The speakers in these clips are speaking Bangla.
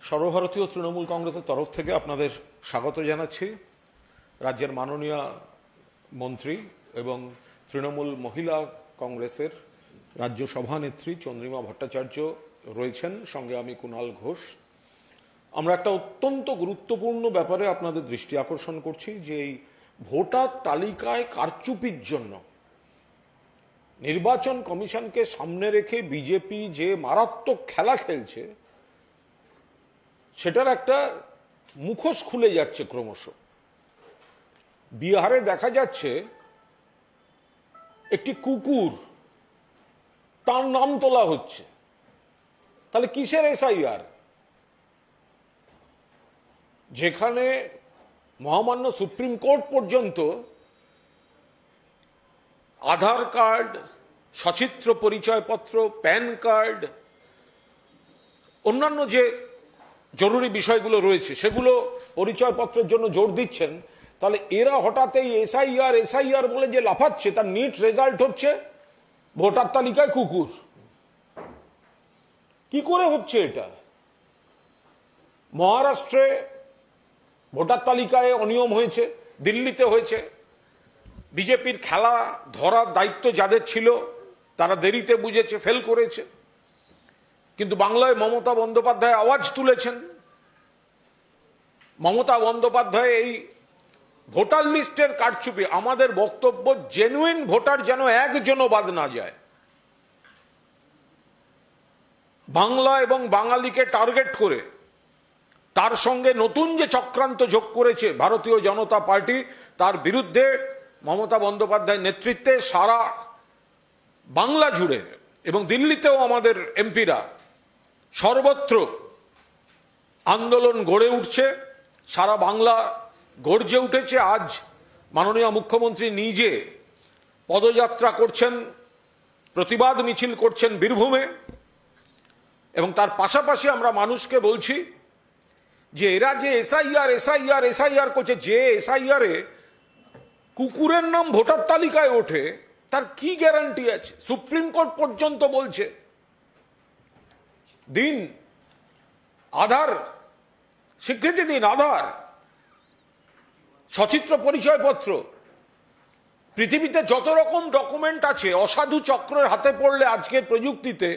সর্বভারতীয় তৃণমূল কংগ্রেসের তরফ থেকে আপনাদের স্বাগত জানাচ্ছি। রাজ্যের মাননীয় মন্ত্রী এবং তৃণমূল মহিলা কংগ্রেসের রাজ্য সভানেত্রী চন্দ্রিমা ভট্টাচার্য রয়েছেন, সঙ্গে আমি কুণাল ঘোষ। আমরা একটা অত্যন্ত গুরুত্বপূর্ণ ব্যাপারে আপনাদের দৃষ্টি আকর্ষণ করছি যে এই ভোটার তালিকায় কারচুপির জন্য নির্বাচন কমিশনকে সামনে রেখে বিজেপি যে মারাত্মক খেলা খেলছে সেটার একটা মুখোশ খুলে যাচ্ছে ক্রমশ। বিহারে দেখা যাচ্ছে একটি কুকুর, তার নাম তোলা হচ্ছে। তাহলে কিসের এসআইআর? যেখানে মহামান্য সুপ্রিম কোর্ট পর্যন্ত আধার কার্ড, সচিত্র পরিচয়পত্র, প্যান কার্ড, অন্যান্য যে জরুরি বিষয়গুলো রয়েছে সেগুলো পরিচয়পত্রের জন্য জোর দিচ্ছেন, তাহলে এরা হঠাৎ এই এসআইআর বলে যে লাফাচ্ছে, তার নিট রেজাল্ট হচ্ছে ভোটার তালিকায় কুকুর। কি করে হচ্ছে এটা? মহারাষ্ট্রে ভোটার তালিকায় অনিয়ম হয়েছে, দিল্লিতে হয়েছে। বিজেপির খেলা ধরার দায়িত্ব যাদের ছিল তারা দেরিতে বুঝেছে, ফেল করেছে। কিন্তু বাংলায় মমতা বন্দ্যোপাধ্যায় আওয়াজ তুলেছেন। মমতা বন্দ্যোপাধ্যায় এই ভোটার লিস্টের কারচুপি, আমাদের বক্তব্য জেনুইন ভোটার যেন একজনও বাদ না যায়। বাংলা এবং বাঙালিকে টার্গেট করে তার সঙ্গে নতুন যে চক্রান্ত যোগ করেছে ভারতীয় জনতা পার্টি, তার বিরুদ্ধে মমতা বন্দ্যোপাধ্যায়ের নেতৃত্বে সারা বাংলা জুড়ে এবং দিল্লিতেও আমাদের এমপিরা সর্বত্র আন্দোলন গড়ে উঠছে। সারা বাংলা গর্জে উঠেছে। আজ মাননীয় মুখ্যমন্ত্রী নিজে পদযাত্রা করছেন, প্রতিবাদ মিছিল করছেন বীরভূমে। এবং তার পাশাপাশি আমরা মানুষকে বলছি যে এরা যে এসআইআর করছে, যে এসআইআরে কুকুরের নাম ভোটার তালিকায় ওঠে, তার কি গ্যারান্টি আছে? সুপ্রিম কোর্ট পর্যন্ত বলছে দিন আধার, স্বীকৃতি দিন আধার, সচিত্র পরিচয়পত্র। পৃথিবীতে যত রকম ডকুমেন্ট আছে, অসাধু চক্রের হাতে পড়লে আজকের প্রযুক্তিতে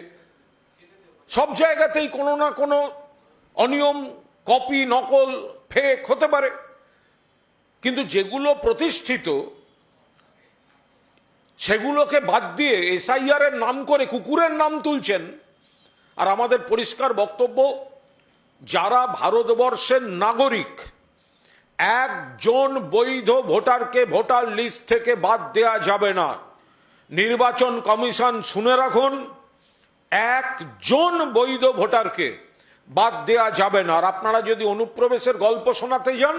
সব জায়গাতেই কোনো না কোনো অনিয়ম, কপি, নকল, ফেক হতে পারে। কিন্তু যেগুলো প্রতিষ্ঠিত সেগুলোকে বাদ দিয়ে এসআইআর এর নাম করে কুকুরের নাম তুলছেন। আর আমাদের পরিষ্কার বক্তব্য, যারা ভারতবর্ষের নাগরিক, একজন বৈধ ভোটারকে ভোটার লিস্ট থেকে বাদ দেয়া যাবে না। নির্বাচন কমিশন শুনে রাখুন, একজন বৈধ ভোটারকে বাদ দেয়া যাবে না। আর আপনারা যদি অনুপ্রবেশের গল্প শোনাতে যান,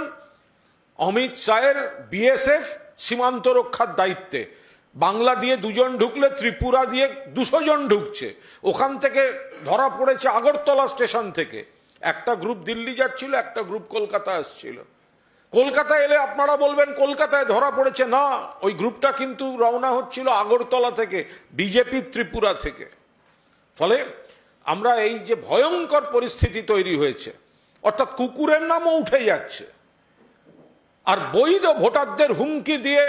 অমিত শাহের বিএসএফ সীমান্ত রক্ষার দায়িত্বে, বাংলা দিয়ে 2 জন ঢুকলে ত্রিপুরা দিয়ে 200 জন ঢুকছে। ওখান থেকে ধরা পড়েছে আগরতলা স্টেশন থেকে। একটা গ্রুপ দিল্লি যাচ্ছিল, একটা গ্রুপ কলকাতা আসছিল। কলকাতা এলে আপনারা বলবেন কলকাতায় ধরা পড়েছে, না, ওই গ্রুপটা কিন্তু রওনা হচ্ছিল আগরতলা থেকে, বিজেপি ত্রিপুরা থেকে। ফলে আমরা এই যে ভয়ঙ্কর পরিস্থিতি তৈরি হয়েছে, অর্থাৎ কুকুরের নামও উঠে যাচ্ছে, আর বৈধ ভোটারদের হুমকি দিয়ে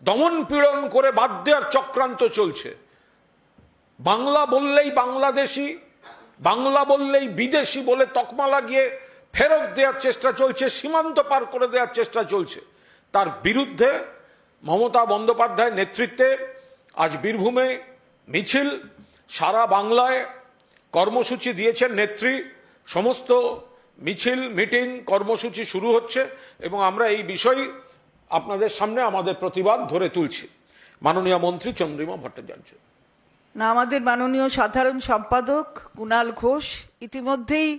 দমন পীড়ন করে বাদ দেওয়ার চক্রান্ত চলছে। বাংলা বললেই বাংলাদেশি, বাংলা বললেই বিদেশি বলে তকমা লাগিয়ে ফেরত দেওয়ার চেষ্টা চলছে, সীমান্ত পার করে দেওয়ার চেষ্টা চলছে। তার বিরুদ্ধে মমতা বন্দ্যোপাধ্যায়ের নেতৃত্বে আজ বীরভূমে মিছিল, সারা বাংলায় কর্মসূচি দিয়েছেন নেত্রী। সমস্ত মিছিল, মিটিং, কর্মসূচি শুরু হচ্ছে এবং আমরা এই বিষয়ে আপনাদের সামনে আমাদের প্রতিবাদ ধরে তুলছি। মাননীয় মন্ত্রী চন্দ্রিমা ভট্টাচার্য। না, আমাদের মাননীয় সাধারণ সম্পাদক কুণাল ঘোষ ইতিমধ্যেই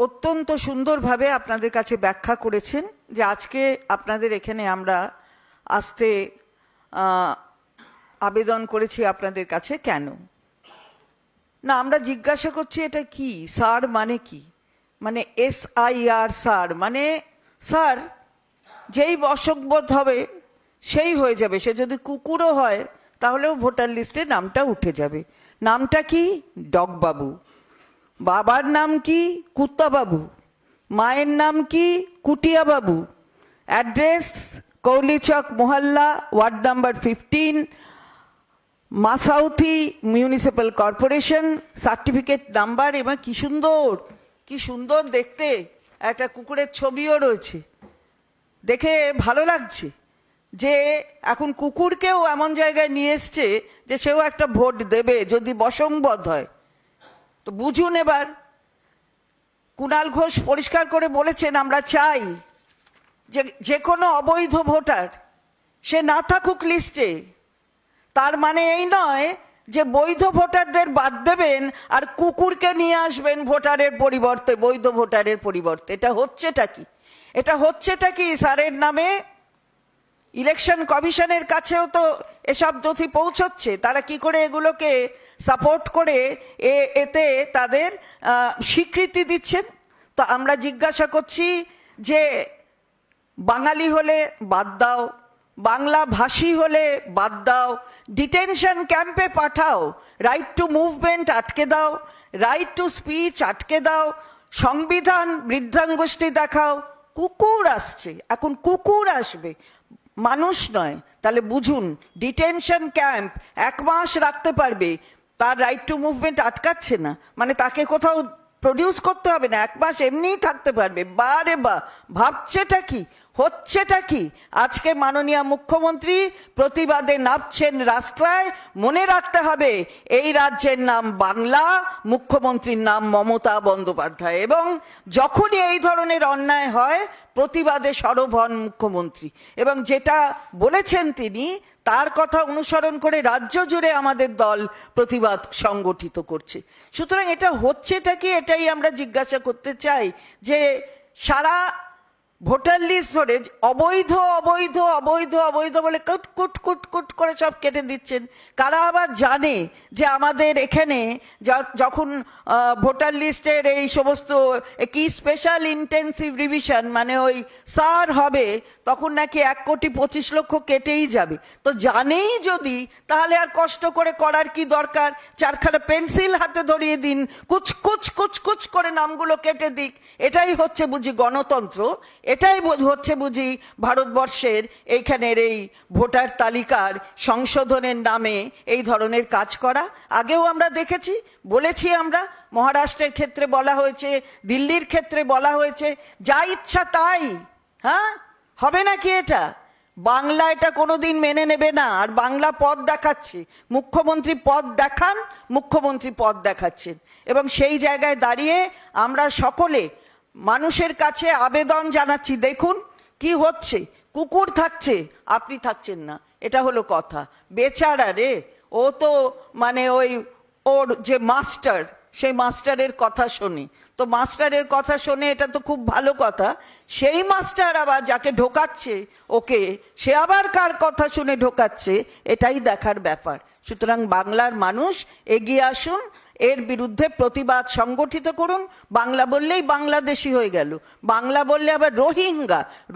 অত্যন্ত সুন্দরভাবে আপনাদের কাছে ব্যাখ্যা করেছেন যে আজকে আপনাদের এখানে আমরা আসতে আবেদন করেছি আপনাদের কাছে কেন। না, আমরা জিজ্ঞাসা করছি এটা কি স্যার, মানে কি? মানে এসআইআর স্যার, মানে স্যার যেই অসংবোধ হবে সেই হয়ে যাবে। সে যদি কুকুরও হয় তাহলেও ভোটার লিস্টে নামটা উঠে যাবে। নামটা কি? ডগবাবু। বাবার নাম কি? কুত্তাবাবু। মায়ের নাম কি? কুটিয়াবাবু। অ্যাড্রেস কৌলিচক মোহাল্লা, ward number 15, Masaurhi municipal corporation. Certificate number, এবং কি সুন্দর দেখতে একটা কুকুরের ছবিও রয়েছে। দেখে ভালো লাগছে যে এখন কুকুরকেও এমন জায়গায় নিয়ে এসছে যে সেও একটা ভোট দেবে যদি বশংবদ হয়। তো বুঝুন এবার, কুণাল ঘোষ পরিষ্কার করে বলেছেন আমরা চাই যে কোনো অবৈধ ভোটার সে না থাকুক লিস্টে। তার মানে এই নয় যে বৈধ ভোটারদের বাদ দেবেন আর কুকুরকে নিয়ে আসবেন ভোটারের পরিবর্তে, বৈধ ভোটারের পরিবর্তে। এটা হচ্ছেটা কি স্যারের নামে? ইলেকশন কমিশনের কাছেও তো এসব নথি পৌঁছচ্ছে, তারা কি করে এগুলোকে সাপোর্ট করে এতে তাদের স্বীকৃতি দিচ্ছেন। তো আমরা জিজ্ঞাসা করছি যে বাঙালি হলে বাদ দাও, বাংলা ভাষী হলে বাদ দাও, ডিটেনশন ক্যাম্পে পাঠাও, রাইট টু মুভমেন্ট আটকে দাও, রাইট টু স্পিচ আটকে দাও, সংবিধান বৃদ্ধাঙ্গুষ্ঠী দেখাও। কুকুর আসছে, এখন কুকুর আসবে, মানুষ নয়। তাহলে বুঝুন, ডিটেনশন ক্যাম্প 1 মাস রাখতে পারবে, তার রাইট টু মুভমেন্ট আটকাচ্ছে না, মানে তাকে কোথাও প্রডিউস করতে হবে না, 1 মাস এমনিই থাকতে পারবে। বারে বা ভাবছেটা কি, হচ্ছেটা কি? আজকে মাননীয় মুখ্যমন্ত্রী প্রতিবাদে নামছেন রাস্তায়। মনে রাখতে হবে এই রাজ্যের নাম বাংলা, মুখ্যমন্ত্রীর নাম মমতা বন্দ্যোপাধ্যায়, এবং যখনই এই ধরনের অন্যায় হয় প্রতিবাদে সরব হন মুখ্যমন্ত্রী। এবং যেটা বলেছেন তিনি, তার কথা অনুসরণ করে রাজ্য জুড়ে আমাদের দল প্রতিবাদ সংগঠিত করছে। সুতরাং এটা হচ্ছেটা কি, এটাই আমরা জিজ্ঞাসা করতে চাই। যে সারা ভোটার লিস্ট ধরে অবৈধ অবৈধ অবৈধ অবৈধ বলে কুট কুট কুট কুট করে সব কেটে দিচ্ছেন। কারা আবার জানে যে আমাদের এখানে যখন ভোটার লিস্টের এই সমস্ত কি স্পেশাল ইন্টেন্সিভ রিভিশন মানে ওই সার হবে, তখন নাকি 1,25,00,000 কেটেই যাবে। তো জানেই যদি, তাহলে আর কষ্ট করে করার কি দরকার? 4খানা পেন্সিল হাতে ধরিয়ে দিন, কুচ কুচ কুচ কুচ করে নামগুলো কেটে দিক। এটাই হচ্ছে বুঝি গণতন্ত্র, এটাই হচ্ছে বুঝি ভারতবর্ষের এইখানের এই ভোটার তালিকার সংশোধনের নামে এই ধরনের কাজ করা। আগেও আমরা দেখেছি, বলেছি আমরা, মহারাষ্ট্রের ক্ষেত্রে বলা হয়েছে, দিল্লির ক্ষেত্রে বলা হয়েছে, যা ইচ্ছা তাই। হ্যাঁ, হবে নাকি এটা? বাংলা এটা কোনোদিন মেনে নেবে না। আর বাংলা পথ দেখাচ্ছে, মুখ্যমন্ত্রী পথ দেখান, মুখ্যমন্ত্রী পথ দেখাচ্ছেন। এবং সেই জায়গায় দাঁড়িয়ে আমরা সকলে মানুষের কাছে আবেদন জানাচ্ছি, দেখুন কি হচ্ছে। কুকুর থাকছে, আপনি থাকছেন না, এটা হলো কথা। বেচারা রে, ও তো মানে ওর যে মাস্টার, সেই মাস্টারের কথা শোনে। তো মাস্টারের কথা শোনে, এটা তো খুব ভালো কথা। সেই মাস্টার আবার যাকে ঢোকাচ্ছে ওকে, সে আবার কার কথা শুনে ঢোকাচ্ছে, এটাই দেখার ব্যাপার। সুতরাং বাংলার মানুষ এগিয়ে আসুন, এর বিরুদ্ধে প্রতিবাদ সংগঠিত করুন। বাংলা বললেই বাংলাদেশি হয়ে গেল, বাংলা বললে আবার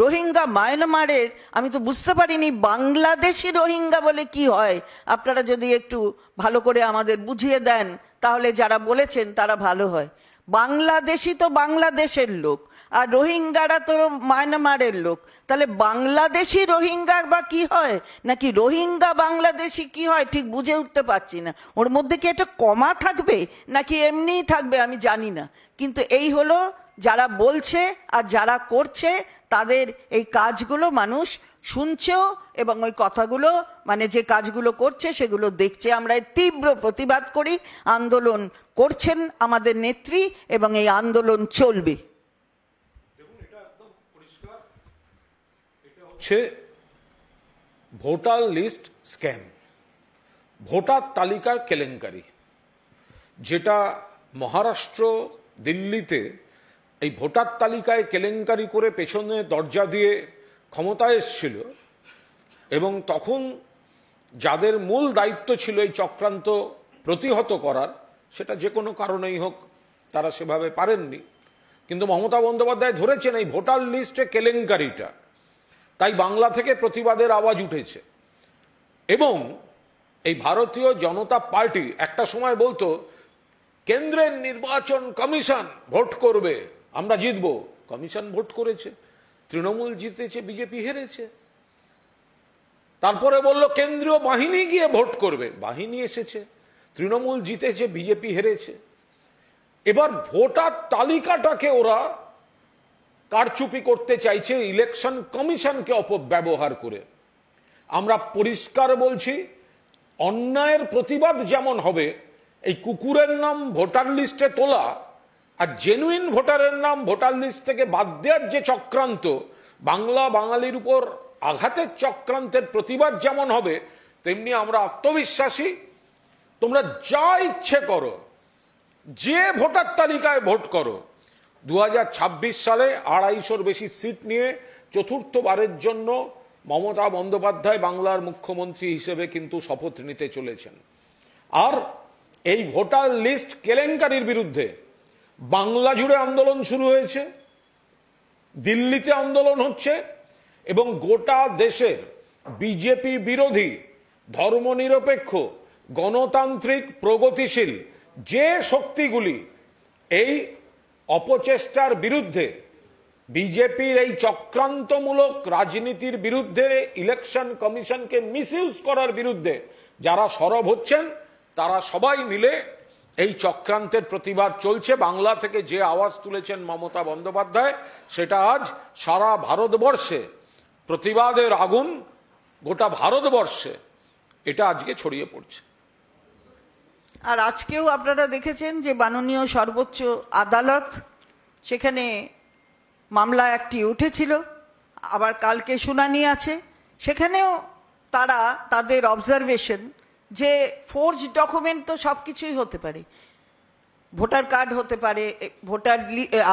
রোহিঙ্গা মায়ানমারের। আমি তো বুঝতে পারিনি বাংলাদেশি রোহিঙ্গা বলে কি হয়। আপনারা যদি একটু ভালো করে আমাদের বুঝিয়ে দেন, তাহলে যারা বলেছেন তারা ভালো হয়। বাংলাদেশি তো বাংলাদেশের লোক, আর রোহিঙ্গারা তো মায়ানমারের লোক। তাহলে বাংলাদেশি রোহিঙ্গা বা কি হয়, নাকি রোহিঙ্গা বাংলাদেশি কি হয়, ঠিক বুঝে উঠতে পারছি না। ওর মধ্যে কি একটা কমা থাকবে নাকি এমনিই থাকবে আমি জানি না। কিন্তু এই হলো যারা বলছে আর যারা করছে, তাদের এই কাজগুলো মানুষ শুনছেও, এবং ওই কথাগুলো মানে যে কাজগুলো করছে সেগুলো দেখছে। আমরা এর তীব্র প্রতিবাদ করি। আন্দোলন করছেন আমাদের নেত্রী, এবং এই আন্দোলন চলবে। হচ্ছে ভোটার লিস্ট স্ক্যাম, ভোটার তালিকার কেলেঙ্কারি, যেটা মহারাষ্ট্র দিল্লিতে এই ভোটার তালিকায় কেলেঙ্কারি করে পেছনে দরজা দিয়ে ক্ষমতায় এসেছিল। এবং তখন যাদের মূল দায়িত্ব ছিল এই চক্রান্ত প্রতিহত করার, সেটা যে কোনো কারণেই হোক তারা সেভাবে পারেননি। কিন্তু মমতা বন্দ্যোপাধ্যায় ধরেছেন এই ভোটার লিস্টে কেলেঙ্কারিটা, তাই বাংলা থেকে প্রতিবাদের আওয়াজ উঠেছে। এবং এই ভারতীয় জনতা পার্টি একটা সময় বলতো কেন্দ্রের নির্বাচন কমিশন ভোট করবে, আমরা জিতবো। কমিশন ভোট করেছে, তৃণমূল জিতেছে, বিজেপি হেরেছে। তারপরে বলল কেন্দ্রীয় বাহিনী গিয়ে ভোট করবে, বাহিনী এসেছে, তৃণমূল জিতেছে, বিজেপি হেরেছে। এবার ভোটার তালিকাটাকে ওরা কারচুপি করতে চাইছে ইলেকশন কমিশনকে অপব্যবহার করে। আমরা পরিষ্কার বলছি, অন্যায়ের প্রতিবাদ যেমন হবে, এই কুকুরের নাম ভোটার লিস্টে তোলা আর জেনুইন ভোটারের নাম ভোটার লিস্ট থেকে বাদ দেওয়ার যে চক্রান্ত, বাংলা বাঙালির উপর আঘাতের চক্রান্তের প্রতিবাদ যেমন হবে, তেমনি আমরা আত্মবিশ্বাসী তোমরা যা ইচ্ছে করো, যে ভোটার তালিকায় ভোট করো। 2026 সালে 250-র বেশি সিট নিয়ে চতুর্থবারের জন্য মমতা বন্দ্যোপাধ্যায় বাংলার মুখ্যমন্ত্রী হিসেবে কিন্তু শপথ নিতে চলেছেন। আর এই ভোটার লিস্ট কেলেঙ্কারির বিরুদ্ধে বাংলা জুড়ে আন্দোলন শুরু হয়েছে, দিল্লিতে আন্দোলন হচ্ছে, এবং গোটা দেশের বিজেপি বিরোধী, ধর্মনিরপেক্ষ, গণতান্ত্রিক, প্রগতিশীল যে শক্তিগুলি এই অপচেষ্টার বিরুদ্ধে, বিজেপির এই চক্রান্তমূলক রাজনীতির বিরুদ্ধে, ইলেকশন কমিশনকে মিসইউজ করার বিরুদ্ধে যারা সরব হচ্ছেন, তারা সবাই মিলে এই চক্রান্তের প্রতিবাদ চলছে। বাংলা থেকে যে আওয়াজ তুলেছেন মমতা বন্দ্যোপাধ্যায়, সেটা আজ সারা ভারতবর্ষে প্রতিবাদের আগুন, গোটা ভারতবর্ষে এটা আজকে ছড়িয়ে পড়ছে। আর আজকেও আপনারা দেখেছেন যে মাননীয় সর্বোচ্চ আদালত, সেখানে মামলা একটি উঠেছিল, আবার কালকে শুনানি আছে, সেখানেও তারা তাদের অবজারভেশন যে ফোর্জ ডকুমেন্ট তো সব কিছুই হতে পারে, ভোটার কার্ড হতে পারে,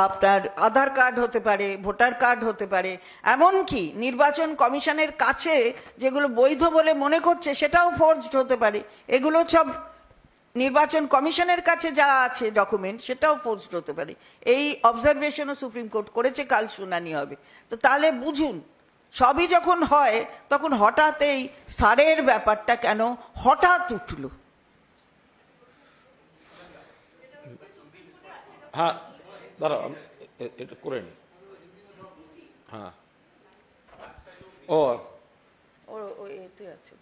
আপনার আধার কার্ড হতে পারে, ভোটার কার্ড হতে পারে, এমনকি নির্বাচন কমিশনের কাছে যেগুলো বৈধ বলে মনে করছে সেটাও ফোর্জড হতে পারে। এগুলো সব নির্বাচন কমিশনের কাছে যা আছে ডকুমেন্ট, সেটাও ফোর্জড হতে পারে। এই অবজারভেশনও সুপ্রিম কোর্ট করেছে, কাল শুনানি হবে। তো তাহলে বুঝুন, সবই যখন হয় তখন হঠাৎ এই সারের ব্যাপারটা কেন হঠাৎ উঠল? হ্যাঁ, দাঁড়াও এটা করে নি। হ্যাঁ, ও এতে আছে।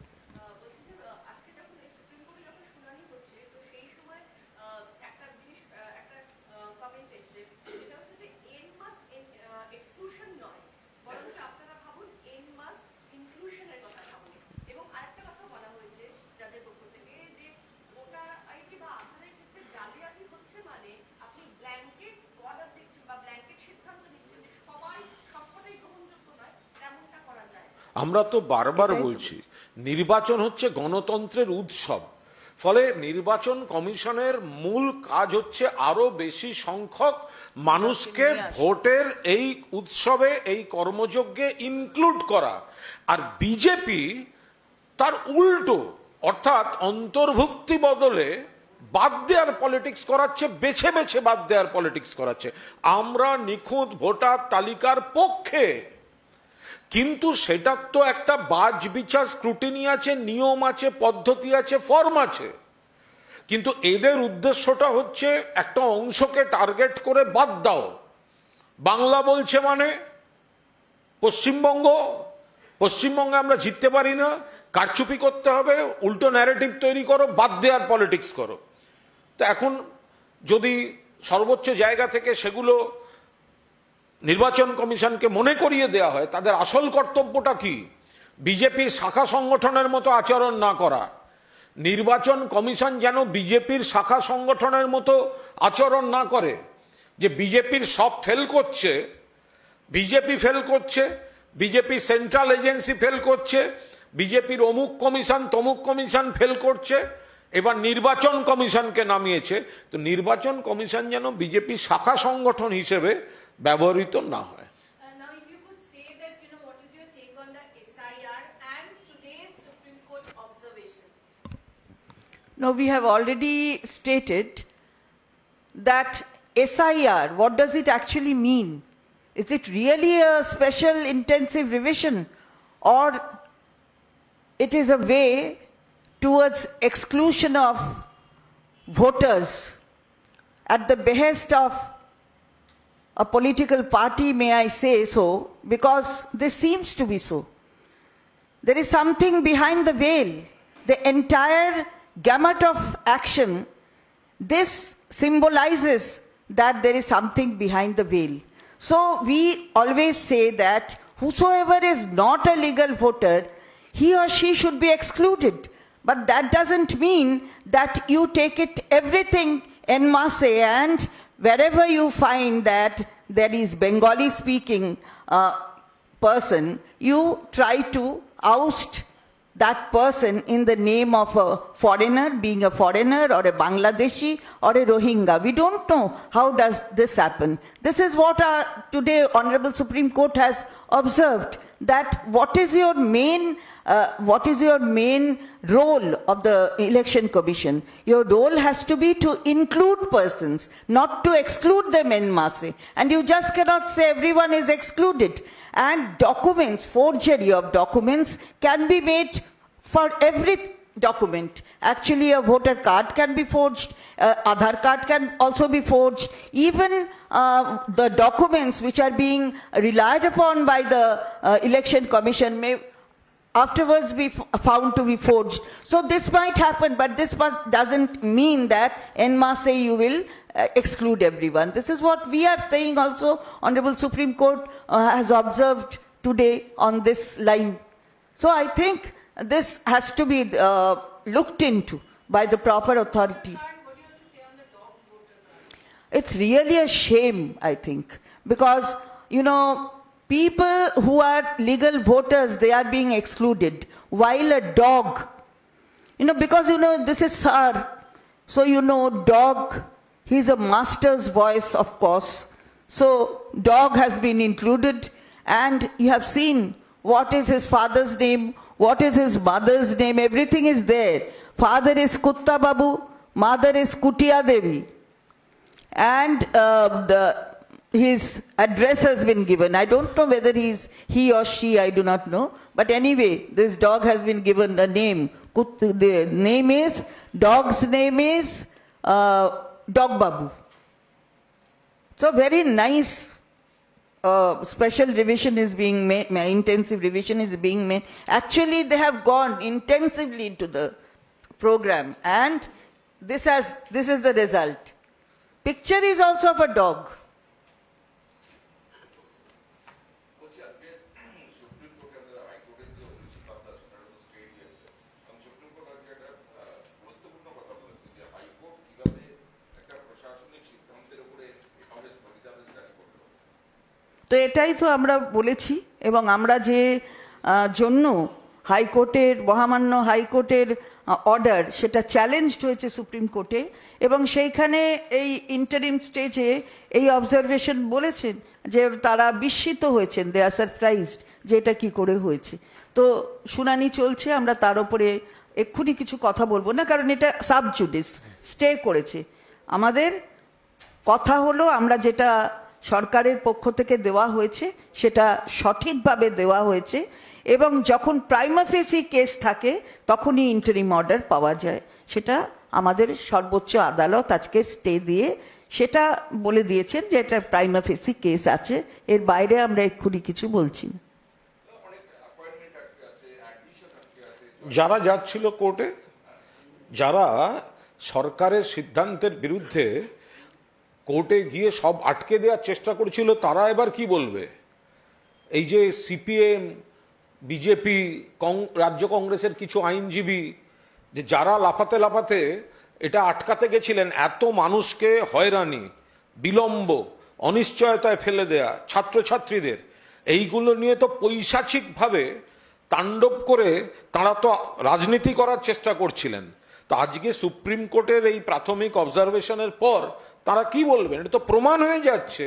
আমরা তো বারবার বলছি, নির্বাচন হচ্ছে গণতন্ত্রের উৎসব। ফলে নির্বাচন কমিশনের মূল কাজ হচ্ছে আরো বেশি সংখ্যক মানুষকে ভোটের এই উৎসবে, এই কর্মযজ্ঞে ইনক্লুড করা। আর বিজেপি তার উল্টো, অর্থাৎ অন্তর্ভুক্তি বদলে বাদ দেওয়ার পলিটিক্স করাচ্ছে, বেছে বেছে বাদ দেওয়ার পলিটিক্স করাচ্ছে। আমরা নিখুঁত ভোটার তালিকার পক্ষে, কিন্তু সেটার তো একটা বাজ বিচার, স্ক্রুটিনি আছে, নিয়ম আছে, পদ্ধতি আছে, ফর্ম আছে। কিন্তু এদের উদ্দেশ্যটা হচ্ছে একটা অংশকে টার্গেট করে বাদ দাও। বাংলা বলছে মানে পশ্চিমবঙ্গে আমরা জিততে পারি না, কারচুপি করতে হবে, উল্টো ন্যারেটিভ তৈরি করো, বাদ দেওয়ার পলিটিক্স করো। তো এখন যদি সর্বোচ্চ জায়গা থেকে সেগুলো নির্বাচন কমিশনকে মনে করিয়ে দেওয়া হয়, তাদের আসল কর্তব্যটা কি? বিজেপির শাখা সংগঠনের মতো আচরণ না করা। নির্বাচন কমিশন যেন বিজেপির শাখা সংগঠনের মতো আচরণ না করে, যে বিজেপির সব ফেল করছে, বিজেপি ফেল করছে, বিজেপি সেন্ট্রাল এজেন্সি ফেল করছে, বিজেপির অমুক কমিশন তমুক কমিশন ফেল করছে, এবার নির্বাচন কমিশনকে নামিয়েছে। তো নির্বাচন কমিশন যেন বিজেপি শাখা সংগঠন হিসেবে ব্যবহৃত না হয়। Now, if you could say that, what is your take on the SIR and today's Supreme Court observation? No, we have already stated that SIR, what does it actually mean? Is it really a special intensive revision, or it is a way towards exclusion of voters at the behest of a political party, may I say so, because this seems to be so. There is something behind the veil. The entire gamut of action, this symbolizes that there is something behind the veil. So we always say that whosoever is not a legal voter, he or she should be excluded. But that doesn't mean that you take it everything en masse, and wherever you find that there is Bengali speaking person, you try to oust that person in the name of a foreigner, being a foreigner or a Bangladeshi or a Rohingya. We don't know how does this happen. This is what our today Honorable Supreme Court has observed, that what is your main role of the Election Commission? Your role has to be to include persons, not to exclude them en masse. And you just cannot say everyone is excluded. And documents, forgery of documents can be made for every document. Actually, a voter card can be forged, Aadhaar card can also be forged. Even the documents which are being relied upon by the Election Commission may afterwards be found to be forged. So this might happen, but this doesn't mean that en masse you will exclude everyone. This is what we are saying also. Honorable Supreme Court has observed today on this line. So I think this has to be looked into by the proper authority. What do you have to say on the dogs voter card? It's really a shame, I think, because, you know, people who are legal voters, they are being excluded, while a dog, you know, because, you know, this is Sar, so, you know, dog, he's a master's voice, of course. So, dog has been included, and you have seen what is his father's name, what is his mother's name, everything is there. Father is Kutta Babu, mother is Kutia Devi. And his address has been given. I don't know whether he or she, I do not know. But anyway, this dog has been given a name. The name is, dog's name is Dog Babu. So very nice special revision is being made, intensive revision is being made. Actually, they have gone intensively into the program, and this is the result. Picture is also of a dog. বলছি আজকে সুপ্রিম কোর্টে আমাদের হাইকোর্টের যে ঐশী মামলা সেটার উপর স্টে দিয়েছে এবং সুপ্রিম কোর্ট আজকে একটা গুরুত্বপূর্ণ কথা বলেছে যে হাইকোর্ট কিভাবে একটা প্রশাসনিক সিদ্ধান্তের উপরে এভাবে স্থগিতাদেশ জারি করলো। তো এটাই তো আমরা বলেছি, এবং আমরা যে জন্য হাইকোর্টের, মহামান্য হাইকোর্টের অর্ডার, সেটা চ্যালেঞ্জড হয়েছে সুপ্রিম কোর্টে, এবং সেইখানে এই ইন্টারিম স্টেজে এই অবজারভেশন বলেছেন যে তারা বিস্মিত হয়েছেন, দে আর সারপ্রাইজড যে এটা কী করে হয়েছে। তো শুনানি চলছে, আমরা তার উপরে এক্ষুনি কিছু কথা বলবো না, কারণ এটা সাব জুডিস স্টে করেছে। আমাদের কথা হলো, আমরা যেটা সরকারের পক্ষ থেকে দেওয়া হয়েছে সেটা সঠিকভাবে দেওয়া হয়েছে, এবং যখন প্রাইমা ফেসি কেস থাকে তখনই ইন্টারিম অর্ডার পাওয়া যায়। সেটা আমাদের সর্বোচ্চ আদালত আজকে স্টে দিয়ে সেটা বলে দিয়েছেন যে এটা প্রাইমা ফেসি কেস আছে, এর বাইরে আমরা এক্ষুনি কিছু বলছি না। যারা যাচ্ছিল কোর্টে, যারা সরকারের সিদ্ধান্তের বিরুদ্ধে কোর্টে গিয়ে সব আটকে দেওয়ার চেষ্টা করেছিল, তারা এবার কি বলবে? এই যে সিপিএম, বিজেপি, রাজ্য কংগ্রেসের কিছু আইনজীবী, যে যারা লাফাতে লাফাতে এটা আটকাতে গেছিলেন, এত মানুষকে হয়রানি, বিলম্ব, অনিশ্চয়তায় ফেলে দেয়া ছাত্রছাত্রীদের, এইগুলো নিয়ে তো পৈশাচিকভাবে তাণ্ডব করে তারা তো রাজনীতি করার চেষ্টা করছিলেন। তো আজকে সুপ্রিম কোর্টের এই প্রাথমিক অবজারভেশনের পর তারা কি বলবেন? এটা তো প্রমাণ হয়ে যাচ্ছে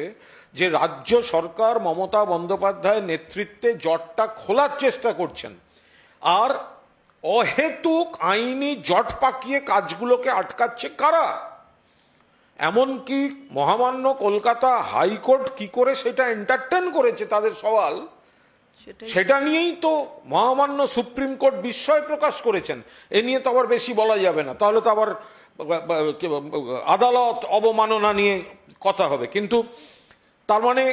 যে রাজ্য সরকার মমতা বন্দ্যোপাধ্যায়ের নেতৃত্বে জটটা খোলার চেষ্টা করছেন, আর অহেতুক আইনি জট পাকিয়ে কাজগুলোকে আটকাচ্ছে কারা? এমনকি মহামান্য কলকাতা হাইকোর্ট কি করে সেটা এন্টারটেন করেছে, তাদের সওয়াল সেটা নিয়েই তো মহামান্য সুপ্রিম কোর্ট বিস্ময় প্রকাশ করেছেন। এ নিয়ে তো আবার বেশি বলা যাবে না, তাহলে তো আবার আদালত অবমাননা নিয়ে কথা হবে। কিন্তু তার মানে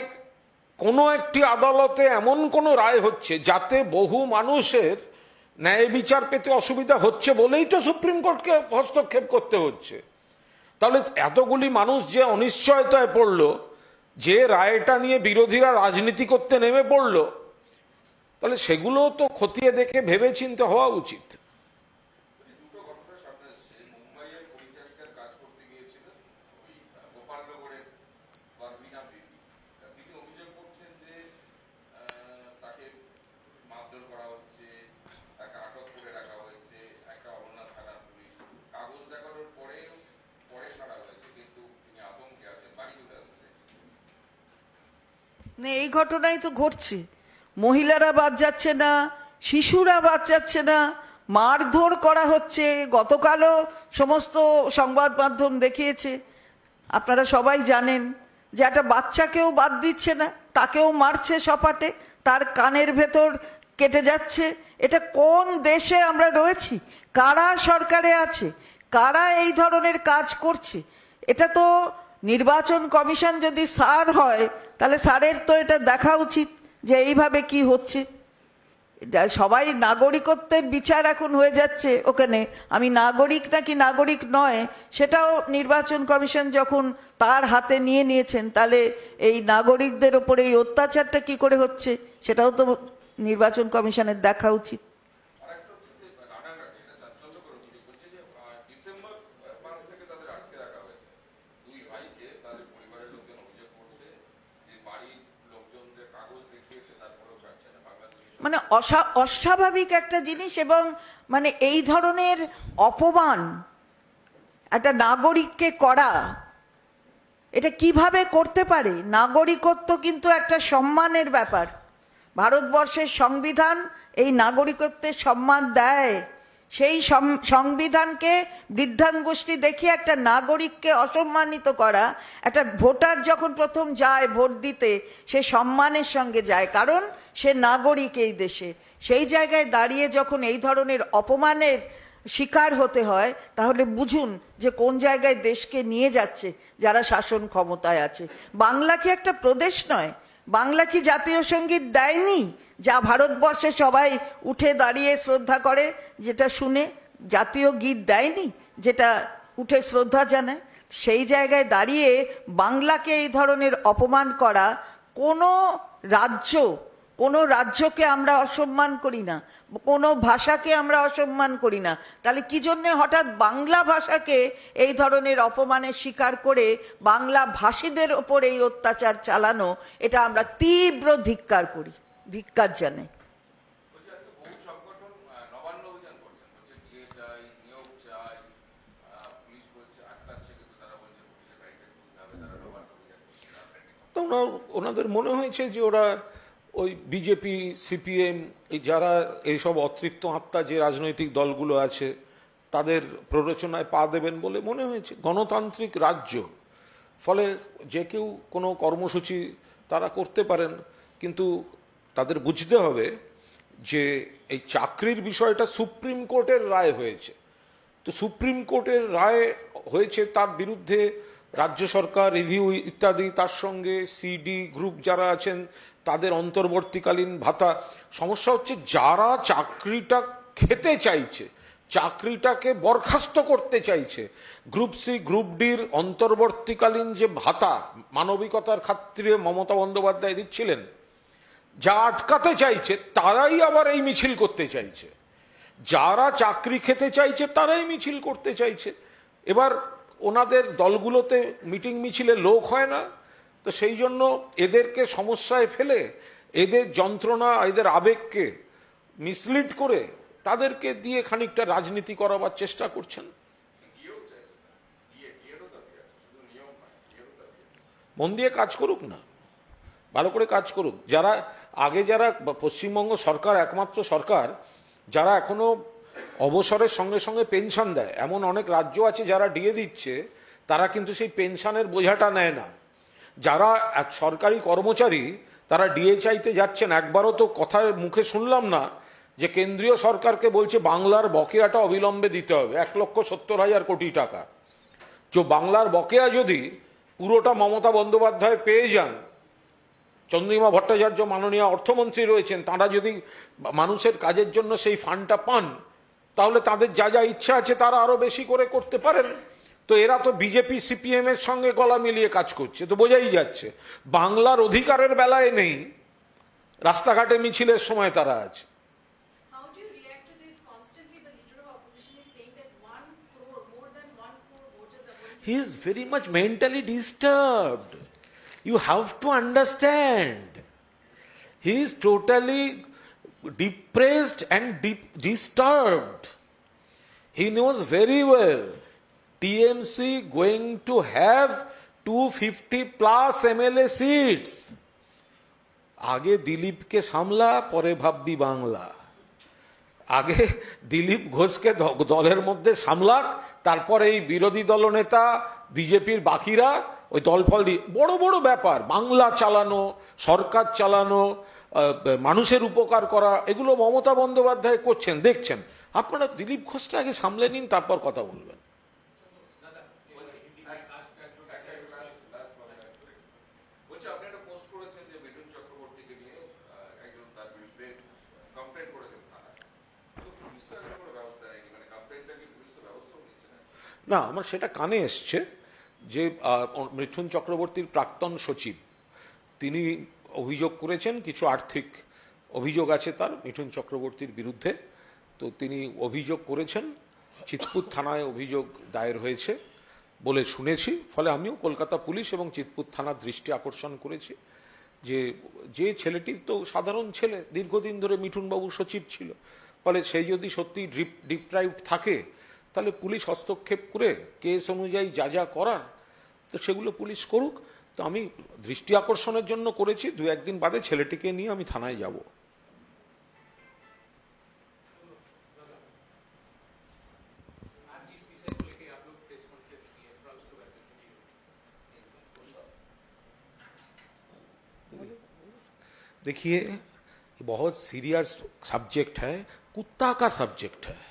কোনো একটি আদালতে এমন কোনো রায় হচ্ছে যাতে বহু মানুষের ন্যায় বিচার পেতে অসুবিধা হচ্ছে বলেই তো সুপ্রিম কোর্টকে হস্তক্ষেপ করতে হচ্ছে। তাহলে এতগুলি মানুষ যে অনিশ্চয়তায় পড়লো, যে রায়টা নিয়ে বিরোধীরা রাজনীতি করতে নেমে পড়লো, তাহলে সেগুলো তো খতিয়ে দেখে ভেবে চিন্তে হওয়া উচিত। দুটো ঘটনা সামনে এসেছে। মুম্বাইয়ের পরিচারিকার কাজ করতে গিয়েছিলেন ওই গোপালনগরের পারভিনা বেবি। তিনি অভিযোগ করছেন যে তাকে মারধর করা হচ্ছে, তাকে আটক করে রাখা হয়েছে, একটা অবনা থানার পুলিশ কাগজ দেখানোর পরে ছাড়া হয়েছে, কিন্তু তিনি আতঙ্কে আছেন, বাড়ি চলে আসতে চাইছেন। না, এই ঘটনাই তো ঘটছে। মহিলারা বাদ যাচ্ছে না, শিশুরা বাদ যাচ্ছে না, মারধর করা হচ্ছে। গতকালও সমস্ত সংবাদ মাধ্যম দেখিয়েছে, আপনারা সবাই জানেন যে একটা বাচ্চাকেও বাদ দিচ্ছে না, তাকেও মারছে সপাটে, তার কানের ভেতর কেটে যাচ্ছে। এটা কোন দেশে আমরা রয়েছি? কারা সরকারে আছে? কারা এই ধরনের কাজ করছে? এটা তো নির্বাচন কমিশন যদি স্যার হয়, তাহলে স্যারের তো এটা দেখা উচিত যে এইভাবে কি হচ্ছে। সবাই নাগরিকত্বের বিচার এখন হয়ে যাচ্ছে ওখানে। আমি নাগরিক নাকি নাগরিক নয় সেটাও নির্বাচন কমিশন যখন তার হাতে নিয়ে নিয়েছেন, তাহলে এই নাগরিকদের ওপরে এই অত্যাচারটা কি করে হচ্ছে সেটাও তো নির্বাচন কমিশনের দেখা উচিত। আরেকটা হচ্ছে যে রানাঘাটে এটা চাঞ্চল্যকর অভিযোগ হচ্ছে যে ডিসেম্বর মাস থেকে তাদের আটকে রাখা হয়েছে। দুই ভাইকে তাদের পরিবারের লোকজন অভিযোগ করছে যে বাড়ির লোকজনদের কাগজ দেখিয়েছে, তারপরেও ছাড়ছে না। বাংলাদেশ মানে অস্বাভাবিক একটা জিনিস। এবং মানে এই ধরনের অপমান একটা নাগরিককে করা, এটা কিভাবে করতে পারে? নাগরিকত্ব কিন্তু একটা সম্মানের ব্যাপার। ভারতবর্ষের সংবিধান এই নাগরিকত্বের সম্মান দেয়। সেই সংবিধানকে বৃদ্ধাঙ্গুষ্টি দেখিয়ে একটা নাগরিককে অসম্মানিত করা, একটা ভোটার যখন প্রথম যায় ভোট দিতে, সে সম্মানের সঙ্গে যায়, কারণ সে নাগরিক এই দেশে। সেই জায়গায় দাঁড়িয়ে যখন এই ধরনের অপমানের শিকার হতে হয়, তাহলে বুঝুন যে কোন জায়গায় দেশকে নিয়ে যাচ্ছে যারা শাসন ক্ষমতায় আছে। বাংলা কি একটা প্রদেশ নয়? বাংলা কি জাতীয় সঙ্গীত দেয়নি, যা ভারতবর্ষে সবাই উঠে দাঁড়িয়ে শ্রদ্ধা করে? যেটা শুনে জাতীয় গীত দেয়নি, যেটা উঠে শ্রদ্ধা জানায়? সেই জায়গায় দাঁড়িয়ে বাংলাকে এই ধরনের অপমান করা, কোনো রাজ্যকে আমরা অসম্মান করি না, কোনো ভাষাকে আমরা অসম্মান করি না, তাহলে কি জন্যে হঠাৎ বাংলা ভাষাকে এই ধরনের অপমানের শিকার করে বাংলা ভাষীদের ওপর এই অত্যাচার চালানো, এটা আমরা তীব্র ধিক্কার করি, ধিক্কার জানাই। বলছে আজকে বহু সংগঠন নবান্ন অভিযান করছেন, বলছে ডিএ চাই, নিয়োগ চাই, পুলিশ বলছে আটকাচ্ছে, কিন্তু তারা বলছে পুলিশের ব্যারিকেড তুলতে হবে, তারা নবান্ন অভিযান করছে। তো ওনাদের মনে হয়েছে যে ওরা ওই বিজেপি, সিপিএম, এই যারা এইসব অতৃপ্ত আত্মা যে রাজনৈতিক দলগুলো আছে তাদের প্ররোচনায় পা দেবেন বলে মনে হয়েছে। গণতান্ত্রিক রাজ্য, ফলে যে কেউ কোনো কর্মসূচি তারা করতে পারেন, কিন্তু তাদের বুঝতে হবে যে এই চাকরির বিষয়টা সুপ্রিম কোর্টের রায় হয়েছে। তো সুপ্রিম কোর্টের রায় হয়েছে, তার বিরুদ্ধে রাজ্য সরকার রিভিউ ইত্যাদি, তার সঙ্গে সিডি গ্রুপ যারা আছেন তাদের অন্তর্বর্তীকালীন ভাতা। সমস্যা হচ্ছে যারা চাকরিটা খেতে চাইছে, চাকরিটাকে বরখাস্ত করতে চাইছে, গ্রুপ সি গ্রুপ ডির অন্তর্বর্তীকালীন যে ভাতা মানবিকতার খাতিরে মমতা বন্দ্যোপাধ্যায় দিচ্ছিলেন, যা আটকাতে চাইছে তারাই আবার এই মিছিল করতে চাইছে। যারা চাকরি খেতে চাইছে তারাই মিছিল করতে চাইছে। এবার ওনাদের দলগুলোতে মিটিং মিছিলে লোক হয় না, তো সেই জন্য এদেরকে সমস্যায় ফেলে, এদের যন্ত্রণা, এদের আবেগকে মিসলিড করে তাদেরকে দিয়ে খানিকটা রাজনীতি করাবার চেষ্টা করছেন। মন দিয়ে কাজ করুক না, ভালো করে কাজ করুক। যারা পশ্চিমবঙ্গ সরকার একমাত্র সরকার যারা এখনো অবসরের সঙ্গে সঙ্গে পেনশন দেয়, এমন অনেক রাজ্য আছে যারা দিয়ে দিচ্ছে, তারা কিন্তু সেই পেনশনের বোঝাটা নেয় না। যারা এক সরকারি কর্মচারী তারা ডিএ চাইতে যাচ্ছেন। একবারও তো কথা মুখে শুনলাম না যে কেন্দ্রীয় সরকারকে বলছে বাংলার বকেয়াটা অবিলম্বে দিতে হবে 1,70,000 কোটি টাকা। যে বাংলার বকেয়া যদি পুরোটা মমতা বন্দ্যোপাধ্যায় পেয়ে যান, চন্দ্রিমা ভট্টাচার্য মাননীয় অর্থমন্ত্রী রয়েছেন, তারা যদি মানুষের কাজের জন্য সেই ফান্ডটা পান, তাহলে তাদের যা যা ইচ্ছা আছে তারা আরো বেশি করে করতে পারেন। তো এরা তো বিজেপি সিপিএম এর সঙ্গে গলা মিলিয়ে কাজ করছে, তো বোঝাই যাচ্ছে বাংলার অধিকারের বেলায় নেই, রাস্তাঘাটে মিছিলের সময় তারা আছে। How do you react to this? Constantly, the leader of opposition is saying that 1 crore, more than 1 crore voters are going to. He is very much mentally disturbed. You have to understand. He is totally depressed and disturbed. He knows very well TMC going to have 250 plus MLA seats. আগে দিলীপকে সামলা, পরে ভাববি বাংলা। আগে দিলীপ ঘোষকে দলের মধ্যে সামলাক, তারপরে এই বিরোধী দলনেতা বিজেপির বাকিরা ওই দলফল বড় বড় ব্যাপার, বাংলা চালানো, সরকার চালানো, মানুষের উপকার করা, এগুলো মমতা বন্দ্যোপাধ্যায় করছেন, দেখছেন। আপনারা দিলীপ ঘোষটা আগে সামলে নিন, তারপর কথা বলবেন। বলছি আপনি একটা পোস্ট করেছেন যে মিঠুন চক্রবর্তীকে নিয়ে একজন তার বিরুদ্ধে কমপ্লেন করেছেন থানায়, তো পুলিশ তো এরকম কোনো ব্যবস্থা নেয়নি, মানে কমপ্লেনটা কি পুলিশ তো ব্যবস্থাও নিচ্ছে না? না, আমার সেটা কানে এসছে যে মিঠুন চক্রবর্তীর প্রাক্তন সচিব তিনি অভিযোগ করেছেন, কিছু আর্থিক অভিযোগ আছে তার মিঠুন চক্রবর্তীর বিরুদ্ধে। তো তিনি অভিযোগ করেছেন, চিতপুর থানায় অভিযোগ দায়ের হয়েছে বলে শুনেছি। ফলে আমিও কলকাতা পুলিশ এবং চিতপুর থানার দৃষ্টি আকর্ষণ করেছি যে ছেলেটি তো সাধারণ ছেলে, দীর্ঘদিন ধরে মিঠুনবাবু সচিব ছিল। ফলে সেই যদি সত্যি ডিপ্রাইভড থাকে, তাহলে পুলিশ হস্তক্ষেপ করে কেস অনুযায়ী যা যা করার তো সেগুলো পুলিশ করুক। তো আমি দৃষ্টি আকর্ষণের জন্য করেছি, 2-1 দিন বাদে ছেলেটিকে নিয়ে আমি থানায় যাব। देखिए ये बहुत सीरियस सब्जेक्ट है, कुत्ता का सब्जेक्ट है।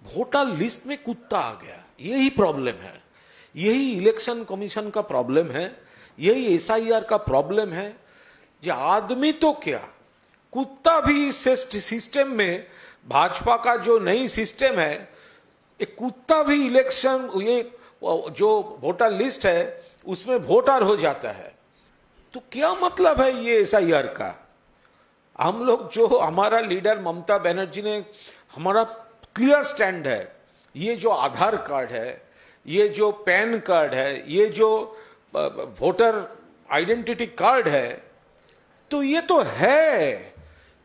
वोटर लिस्ट में कुत्ता आ गया, यही प्रॉब्लम है, यही इलेक्शन कमीशन का प्रॉब्लम है, यही एसआईआर का प्रॉब्लम है। जो आदमी तो क्या, कुत्ता भी इस सिस्टम में, भाजपा का जो नई सिस्टम है, एक कुत्ता भी इलेक्शन, ये जो वोटर लिस्ट है उसमें वोटर हो जाता है। तो क्या मतलब है ये एसआईआर का? हम लोग जो, हमारा लीडर ममता बनर्जी ने, हमारा क्लियर स्टैंड है, ये जो आधार कार्ड है, ये जो पैन कार्ड है, ये जो वोटर आइडेंटिटी कार्ड है, तो ये तो है।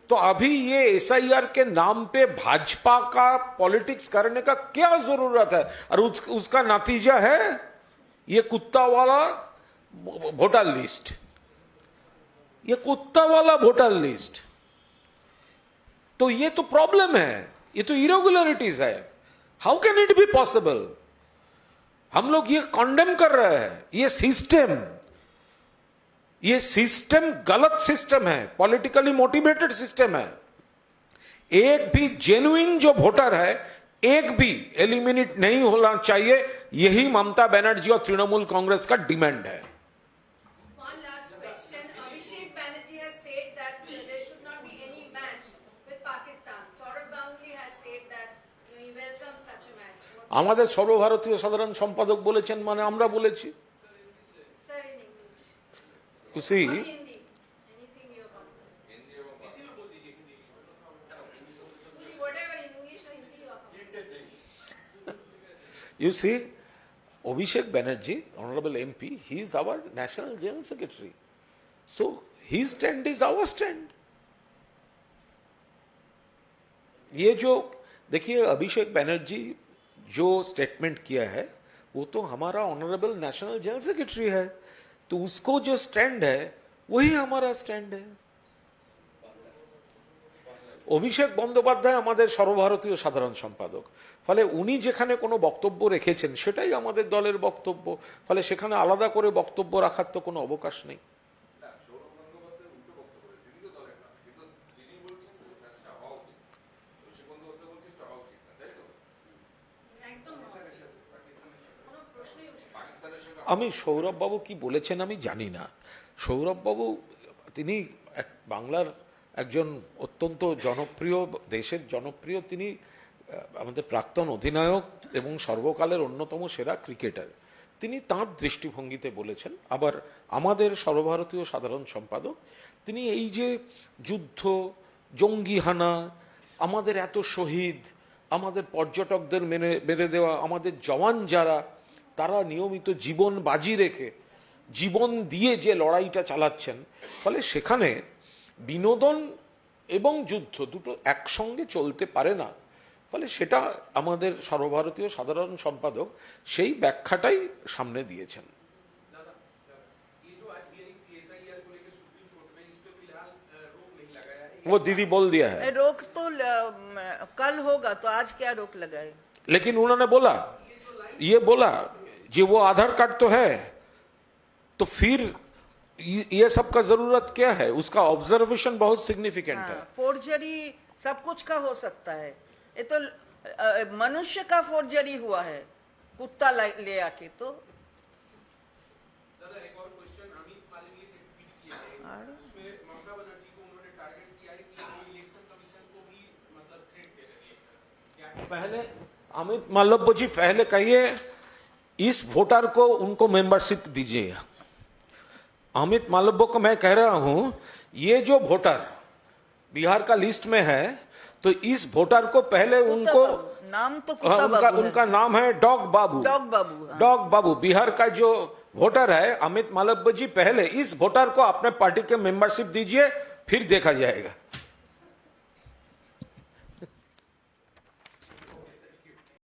तो अभी ये एसआईआर के नाम पे भाजपा का पॉलिटिक्स करने का क्या जरूरत है? और उसका नतीजा है ये कुत्ता वाला वोटर लिस्ट, ये कुत्ता वाला वोटर लिस्ट। तो ये तो प्रॉब्लम है, ये तो इरेगुलरिटीज है। How can it be possible? हम लोग ये कॉन्डेम कर रहे हैं। ये सिस्टम गलत सिस्टम है, पॉलिटिकली मोटिवेटेड सिस्टम है। एक भी जेन्युइन जो वोटर है, एक भी एलिमिनेट नहीं होना चाहिए, यही ममता बनर्जी और तृणमूल कांग्रेस का डिमांड है। One last question. Abhishek Banerjee has said that there should not be any match with Pakistan. Saurav Ganguly has said that he welcomes such a match. আমাদের সর্বভারতীয় সাধারণ সম্পাদক বলেছেন, মানে আমরা বলেছি। Sir, in English. You see, Or Hindi. Anything you are comfortable. Hindi এবং Whatever, English or Hindi you are comfortable. you see, Abhishek Banerjee, Honorable MP, he is our National General Secretary. So his stand is our stand. ये जो देखिए अभिषेक बनर्जी जो स्टेटमेंट किया है, वो तो हमारा ऑनरेबल नेशनल जनरल सेक्रेटरी है, तो उसको जो स्टैंड है वही हमारा स्टैंड है। অভিষেক বন্দ্যোপাধ্যায় আমাদের সর্বভারতীয় সাধারণ সম্পাদক। ফলে উনি যেখানে কোনো বক্তব্য রেখেছেন সেটাই আমাদের দলের বক্তব্য। ফলে সেখানে আলাদা করে বক্তব্য রাখার তো কোনো অবকাশ নেই। আমি সৌরভবাবু কি বলেছেন আমি জানি না। সৌরভবাবু তিনি বাংলার একজন অত্যন্ত জনপ্রিয়, দেশের জনপ্রিয়, তিনি আমাদের প্রাক্তন অধিনায়ক এবং সর্বকালের অন্যতম সেরা ক্রিকেটার। তিনি তাঁর দৃষ্টিভঙ্গিতে বলেছেন। আবার আমাদের সর্বভারতীয় সাধারণ সম্পাদক তিনি এই যে যুদ্ধ, জঙ্গি হানা, আমাদের এত শহীদ, আমাদের পর্যটকদের মেরে দেওয়া, আমাদের জওয়ান যারা, তারা নিয়মিত জীবন বাজি রেখে জীবন দিয়ে যে লড়াইটা চালাচ্ছেন, ফলে সেখানে বিনোদন এবং যুদ্ধ দুটো একসঙ্গে চলতে পারে না। ফলে সেটা আমাদের সর্বভারতীয় সাধারণ সম্পাদক সেই ব্যাখ্যাটাই সামনে দিয়েছেন। वो दीदी बोल दिया है, रोक तो कल होगा, तो आज क्या रोक लगाए? लेकिन उन्होंने बोला, ये बोला जी वो आधार कार्ड तो है, तो फिर ये सब का जरूरत क्या है? उसका ऑब्जर्वेशन बहुत सिग्निफिकेंट है। फोर्जरी सब कुछ का हो सकता है, ये तो मनुष्य का फोर्जरी हुआ है, कुत्ता ले आके। तो दादा एक और क्वेश्चन, अमित मालवीय ने ट्वीट किया है, उसमें ममता बनर्जी को उन्होंने टारगेट किया है कि वो इलेक्शन कमीशन को भी मतलब थ्रेट दे रही है। पहले अमित मालव्य जी पहले कहिए इस वोटर को उनको मेंबरशिप दीजिए। अमित मालव्य को मैं कह रहा हूं, ये जो वोटर बिहार का लिस्ट में है, तो इस वोटर को पहले उनको नाम तो कुत्ता बाबू है। उनका नाम है डॉग बाबू। डॉग बाबू, हाँ। डॉग बाबू बिहार का जो वोटर है अमित मालव्य जी, पहले इस वोटर को अपने पार्टी के मेंबरशिप दीजिए, फिर देखा जाएगा।